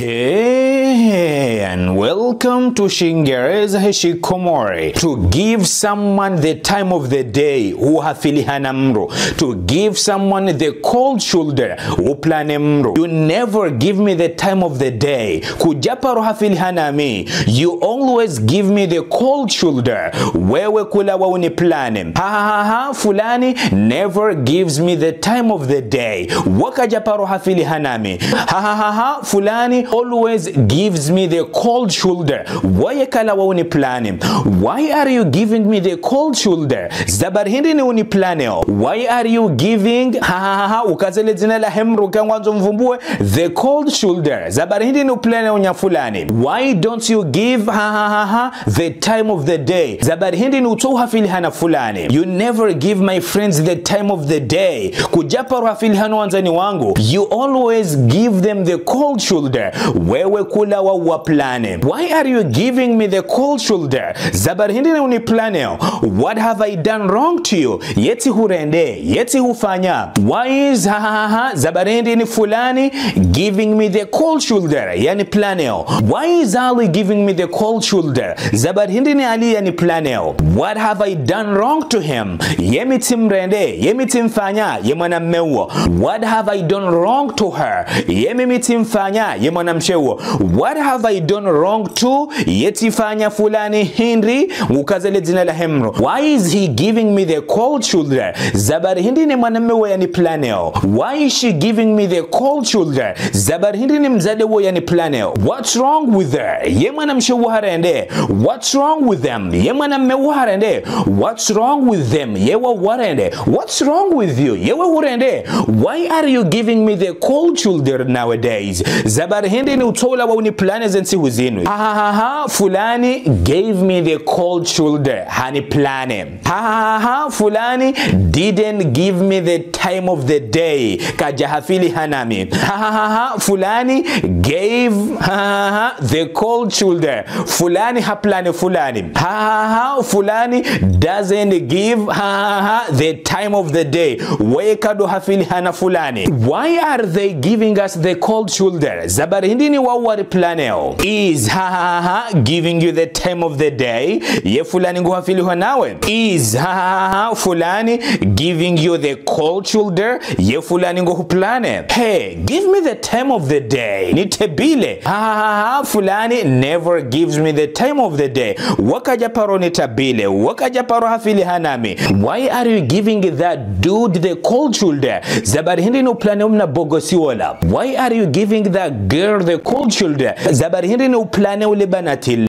Hey, and welcome to Shingereza Heshikomori. To give someone the time of the day, uhafilihana mro. To give someone the cold shoulder, uplane mro. You never give me the time of the day. Kujaparo hafilihana mi. You always give me the cold shoulder. Wewe kula wa uniplane. Fulani never gives me the time of the day. Wakajaparo hafilihana mi. Fulani always gives me the cold shoulder. Why kala wa uniplane? Why are you giving me the cold shoulder? Zabar hindi ni uniplane. Why are you giving ukazele zina la hemru kangwanzo mvumbue the cold shoulder? Zabar hindi ni uplane unya fulani. Why don't you give the time of the day? Zabar hindi ni utoha filihana fulani. You never give my friends the time of the day. Kujaparu hafilihana wanzani wangu. You always give them the cold shoulder. Wewe kula wa waplane. Why are you giving me the cold shoulder? Zabar hindi ni uniplane. What have I done wrong to you? Yeti hurende, yeti hufanya. Why is zabar hindi ni fulani giving me the cold shoulder? Yani planeo. Why is Ali giving me the cold shoulder? Zabar hindi ni Ali yani planeo. What have I done wrong to him? Yemi timrende, yemi timfanya, yemana mewo. What have I done wrong to her? Yemi mitimfanya, yemana mshewo. What have I done wrong to? Yetifanya fulani Henry ukazele zina la hemro. Why is he giving me the cold shoulder? Zabar hindi ni mwanamewo yani planeo. Why is she giving me the cold shoulder? Zabar hindi ni mzadewo yani planeo. What's wrong with her? Yemana mshewo harende. What's wrong with them? Yemana mewo harende. What's wrong with them? Yewa warende. What's wrong with you? Yewa hurende. Why are you giving me the cold shoulder nowadays? Zabar hindi ni utola wa uniplane zensi huzinu. Fulani gave me the cold shoulder. Hani plane. Fulani didn't give me the time of the day. Kajahafili hanami. Fulani gave the cold shoulder. Fulani haplane fulani. Fulani doesn't give the time of the day. Wekado hafili hana fulani. Why are they giving us the cold shoulder? Zabar hindi ni wawari planeo. Is giving you the time of the day? Ye fulani nguhafili hanawe. Is fulani giving you the cold shoulder? Ye fulani nguhuplane. Hey, give me the time of the day. Nitebile. Fulani never gives me the time of the day. Wakajaparo nitabile. Wakajaparo hafili hanami. Why are you giving that dude the cold shoulder? Zabar hindi no plane umna bogosiola. Why are you giving that girl the cold shoulder? Zabar hindi no plane ule banatil.